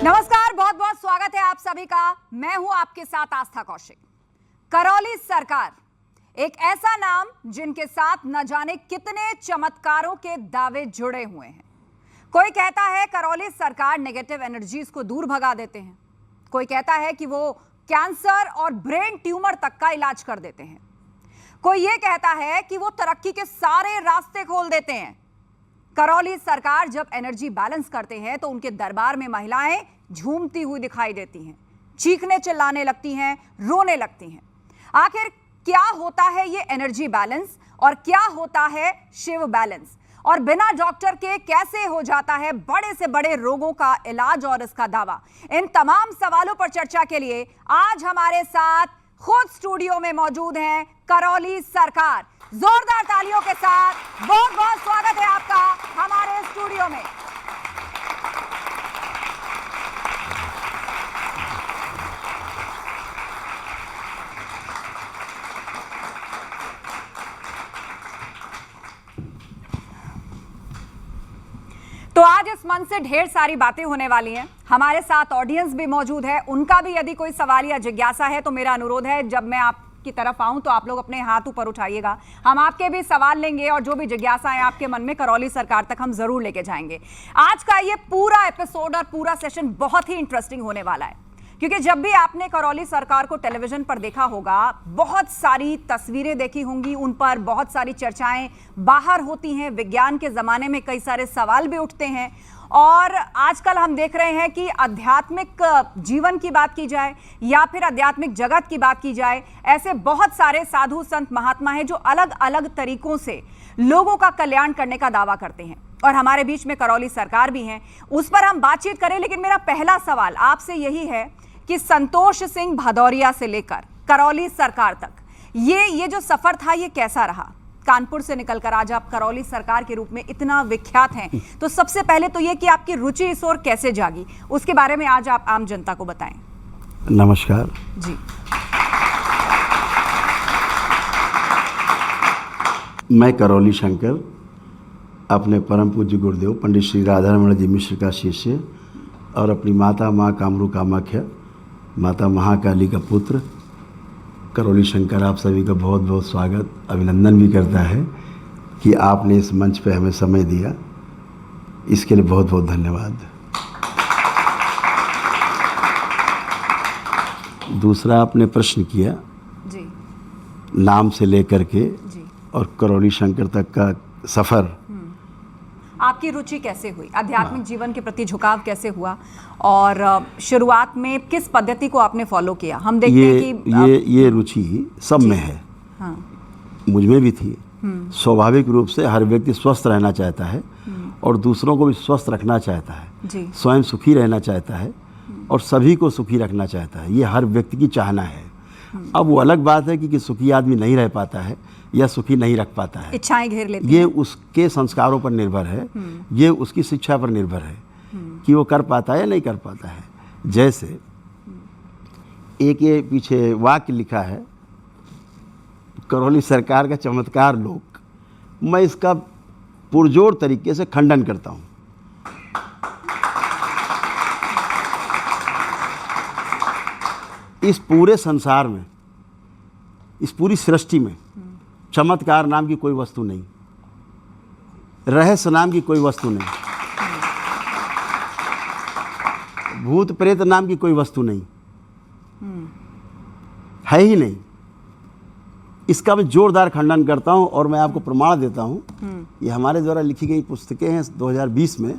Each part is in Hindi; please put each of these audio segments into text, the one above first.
नमस्कार, बहुत बहुत स्वागत है आप सभी का। मैं हूं आपके साथ आस्था कौशिक। करौली सरकार, एक ऐसा नाम जिनके साथ न जाने कितने चमत्कारों के दावे जुड़े हुए हैं। कोई कहता है करौली सरकार नेगेटिव एनर्जीज को दूर भगा देते हैं, कोई कहता है कि वो कैंसर और ब्रेन ट्यूमर तक का इलाज कर देते हैं, कोई ये कहता है कि वो तरक्की के सारे रास्ते खोल देते हैं। करौली सरकार जब एनर्जी बैलेंस करते हैं तो उनके दरबार में महिलाएं झूमती हुई दिखाई देती हैं, चीखने चिल्लाने लगती हैं, रोने लगती हैं। आखिर क्या होता है ये एनर्जी बैलेंस और क्या होता है शिव बैलेंस, और बिना डॉक्टर के कैसे हो जाता है बड़े से बड़े रोगों का इलाज और इसका दावा? इन तमाम सवालों पर चर्चा के लिए आज हमारे साथ खुद स्टूडियो में मौजूद हैं करौली सरकार। जोरदार तालियों के साथ बहुत बहुत स्वागत है आपका हमारे स्टूडियो में। तो आज इस मंच से ढेर सारी बातें होने वाली हैं। हमारे साथ ऑडियंस भी मौजूद है, उनका भी यदि कोई सवाल या जिज्ञासा है तो मेरा अनुरोध है जब मैं आपकी तरफ आऊं तो आप लोग अपने हाथ ऊपर उठाइएगा। हम आपके भी सवाल लेंगे और जो भी जिज्ञासा है आपके मन में करौली सरकार तक हम जरूर लेके जाएंगे। आज का ये पूरा एपिसोड और पूरा सेशन बहुत ही इंटरेस्टिंग होने वाला है, क्योंकि जब भी आपने करौली सरकार को टेलीविजन पर देखा होगा, बहुत सारी तस्वीरें देखी होंगी, उन पर बहुत सारी चर्चाएं बाहर होती हैं, विज्ञान के ज़माने में कई सारे सवाल भी उठते हैं। और आजकल हम देख रहे हैं कि आध्यात्मिक जीवन की बात की जाए या फिर आध्यात्मिक जगत की बात की जाए, ऐसे बहुत सारे साधु संत महात्मा हैं जो अलग अलग तरीकों से लोगों का कल्याण करने का दावा करते हैं। और हमारे बीच में करौली सरकार भी हैं, उस पर हम बातचीत करें। लेकिन मेरा पहला सवाल आपसे यही है कि संतोष सिंह भदौरिया से लेकर करौली सरकार तक ये जो सफर था ये कैसा रहा? कानपुर से निकलकर आज आप करौली सरकार के रूप में इतना विख्यात हैं, तो सबसे पहले तो ये कि आपकी रुचि इस ओर कैसे जागी, उसके बारे में आज आप आम जनता को बताएं। नमस्कार जी। मैं करौली शंकर, अपने परम पूज्य गुरुदेव पंडित श्री राधारमण जी मिश्र का शिष्य और अपनी माता माँ कामरू कामाख्या, माता महाकाली का पुत्र करौली शंकर, आप सभी का बहुत बहुत स्वागत, अभिनंदन भी करता है कि आपने इस मंच पे हमें समय दिया, इसके लिए बहुत बहुत धन्यवाद। दूसरा आपने प्रश्न किया जी, नाम से लेकर के जी, और करौली शंकर तक का सफ़र, आपकी रुचि कैसे हुई, आध्यात्मिक जीवन के प्रति झुकाव कैसे हुआ, और शुरुआत में किस पद्धति को आपने फॉलो किया? हम देखते हैं कि ये रुचि सब में है। हाँ। मुझ में भी थी। स्वाभाविक रूप से हर व्यक्ति स्वस्थ रहना चाहता है और दूसरों को भी स्वस्थ रखना चाहता है, स्वयं सुखी रहना चाहता है और सभी को सुखी रखना चाहता है। ये हर व्यक्ति की चाहना है। अब वो अलग बात है कि सुखी आदमी नहीं रह पाता है या सुखी नहीं रख पाता है, इच्छाएं घेर लेती ये उसके संस्कारों पर निर्भर है, ये उसकी शिक्षा पर निर्भर है कि वो कर पाता है या नहीं कर पाता है। जैसे एक ये पीछे वाक्य लिखा है, करौली सरकार का चमत्कार लोक, मैं इसका पुरजोर तरीके से खंडन करता हूँ। इस पूरे संसार में, इस पूरी सृष्टि में चमत्कार नाम की कोई वस्तु नहीं, रहस्य नाम की कोई वस्तु नहीं, भूत प्रेत नाम की कोई वस्तु नहीं है ही नहीं। इसका मैं जोरदार खंडन करता हूं और मैं आपको प्रमाण देता हूं। ये हमारे द्वारा लिखी गई पुस्तकें हैं 2020 में,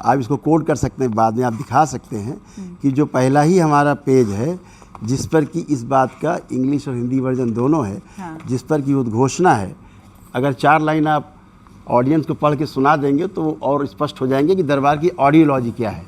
आप इसको कोड कर सकते हैं, बाद में आप दिखा सकते हैं कि जो पहला ही हमारा पेज है जिस पर कि इस बात का इंग्लिश और हिंदी वर्जन दोनों है, जिस पर कि उद्घोषणा है। अगर 4 लाइन आप ऑडियंस को पढ़ के सुना देंगे तो वो और स्पष्ट हो जाएंगे कि दरबार की ऑडियोलॉजी क्या है।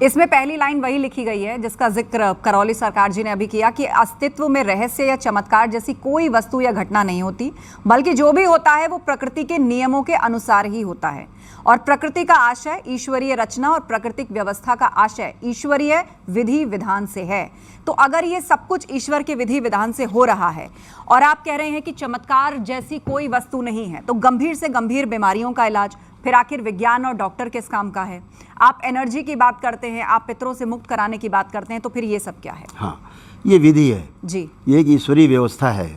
इसमें पहली लाइन वही लिखी गई है जिसका जिक्र करौली सरकार जी ने अभी किया कि अस्तित्व में रहस्य या चमत्कार जैसी कोई वस्तु या घटना नहीं होती, बल्कि जो भी होता है वो प्रकृति के नियमों के अनुसार ही होता है। और प्रकृति का आशय ईश्वरीय रचना और प्राकृतिक व्यवस्था का आशय ईश्वरीय विधि विधान से है। तो अगर ये सब कुछ ईश्वर के विधि विधान से हो रहा है और आप कह रहे हैं कि चमत्कार जैसी कोई वस्तु नहीं है, तो गंभीर से गंभीर बीमारियों का इलाज, फिर आखिर विज्ञान और डॉक्टर किस काम का है? आप एनर्जी की बात करते हैं, आप पितरों से मुक्त कराने की बात करते हैं, तो फिर ये सब क्या है? हाँ, ये विधि है जी, ये एक ईश्वरीय व्यवस्था है।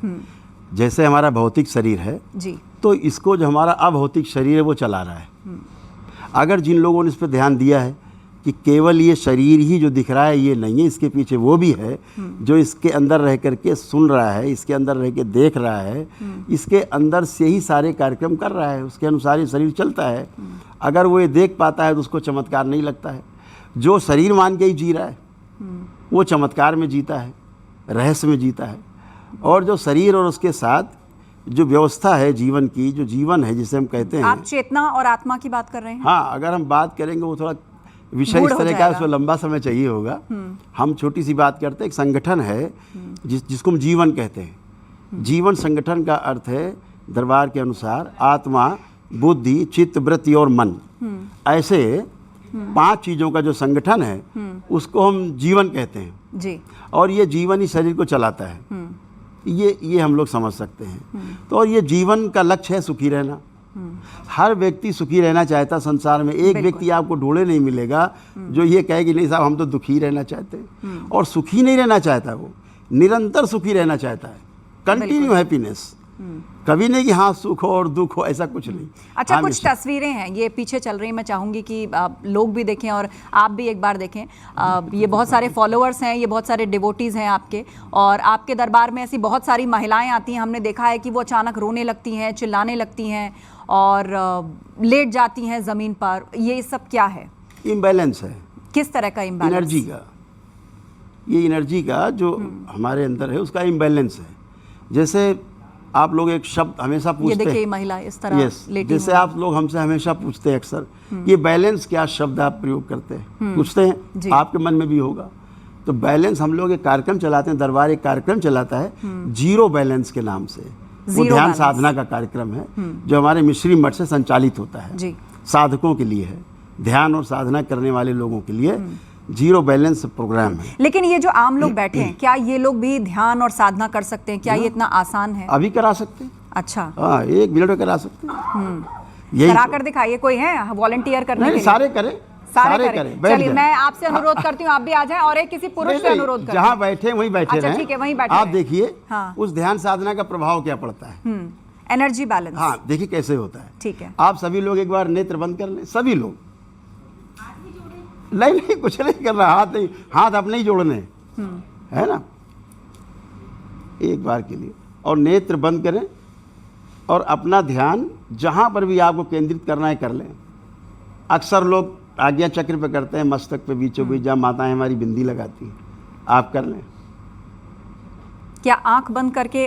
जैसे हमारा भौतिक शरीर है जी, तो इसको जो हमारा अभौतिक शरीर है वो चला रहा है। अगर जिन लोगों ने इस पर ध्यान दिया है कि केवल ये शरीर ही जो दिख रहा है ये नहीं है, इसके पीछे वो भी है जो इसके अंदर रह करके सुन रहा है, इसके अंदर रह के देख रहा है, इसके अंदर से ही सारे कार्यक्रम कर रहा है, उसके अनुसार ही शरीर चलता है। अगर वो ये देख पाता है तो उसको चमत्कार नहीं लगता है। जो शरीर मान के ही जी रहा है वो चमत्कार में जीता है, रहस्य में जीता है। और जो शरीर और उसके साथ जो व्यवस्था है जीवन की, जो जीवन है जिसे हम कहते हैं, आप चेतना और आत्मा की बात कर रहे हैं? हाँ, अगर हम बात करेंगे वो थोड़ा विषय इस तरह का है, उसमें लंबा समय चाहिए होगा। हम छोटी सी बात करते हैं। एक संगठन है जिसको हम जीवन कहते हैं। जीवन संगठन का अर्थ है दरबार के अनुसार आत्मा, बुद्धि, चित्त, वृत्ति और मन। ऐसे 5 चीज़ों का जो संगठन है उसको हम जीवन कहते हैं जी। और ये जीवन ही शरीर को चलाता है। ये हम लोग समझ सकते हैं। तो और ये जीवन का लक्ष्य है सुखी रहना। हर व्यक्ति सुखी रहना चाहता संसार में। एक व्यक्ति आपको ढूंढे नहीं मिलेगा जो ये कहे कि नहीं साहब हम तो दुखी रहना चाहते हैं। और सुखी नहीं रहना चाहता, वो निरंतर सुखी रहना चाहता है, कंटिन्यू हैप्पीनेस। कभी नहीं कि हाँ सुख हो और दुख हो, ऐसा कुछ नहीं। अच्छा, कुछ तस्वीरें हैं ये पीछे चल रही हैं, मैं चाहूँगी कि लोग भी देखें और आप भी एक बार देखें। ये बहुत सारे फॉलोअर्स हैं, ये बहुत सारे डिवोटीज़ हैं आपके, और आपके दरबार में ऐसी बहुत सारी महिलाएं आती हैं। हमने देखा है कि वो अचानक रोने लगती हैं, चिल्लाने लगती हैं और लेट जाती हैं ज़मीन पर। ये सब क्या है? इम्बैलेंस है। किस तरह का इम्बैलेंस? एनर्जी का। ये एनर्जी का जो हमारे अंदर है उसका इम्बैलेंस है। जैसे आप लोग एक शब्द हमेशा पूछते हैं, ये देखिए महिला इस तरह लेटी जैसे हुई। आप लोग हमसे हमेशा पूछते हैं अक्सर ये बैलेंस क्या शब्द आप प्रयोग करते हैं, पूछते हैं, आपके मन में भी होगा। तो बैलेंस हम लोग एक कार्यक्रम चलाते हैं, दरबार एक कार्यक्रम चलाता है जीरो बैलेंस के नाम से। वो ध्यान साधना का कार्यक्रम है जो हमारे मिश्री मठ से संचालित होता है जी। साधकों के लिए है, ध्यान और साधना करने वाले लोगों के लिए जीरो बैलेंस प्रोग्राम है। लेकिन ये जो आम लोग बैठे हैं, क्या ये लोग भी ध्यान और साधना कर सकते हैं? क्या ये इतना आसान है? अभी करा सकते हैं। अच्छा, हाँ, 1 मिनट में करा सकते हैं। करा कर दिखाइए। कोई है वॉलंटियर करने के लिए? सारे करें, सारे करें। चलिए, मैं आपसे अनुरोध करती हूँ, आप भी आ जाएं और एक किसी पुरुष से अनुरोध करें। जहाँ बैठे वहीं बैठे अच्छा, रहें। ठीक है, वहीं बैठे आप रहें। देखिए हाँ। उस ध्यान साधना का प्रभाव क्या पड़ता है। Energy balance. हाँ, देखिए कैसे होता है। ठीक है, आप सभी लोग एक बार नेत्र बंद कर लें, सभी लोग। नहीं, कुछ नहीं कर रहा, हाथ नहीं, हाथ अपने ही जोड़ने है ना, एक बार के लिए। और नेत्र बंद करें और अपना ध्यान जहां पर भी आपको केंद्रित करना है कर लें। अक्सर लोग आज्ञा चक्र पे करते हैं, मस्तक पे बीचों बीच जहाँ माताएं हमारी बिंदी लगाती हैं, आप कर लें। क्या आंख बंद करके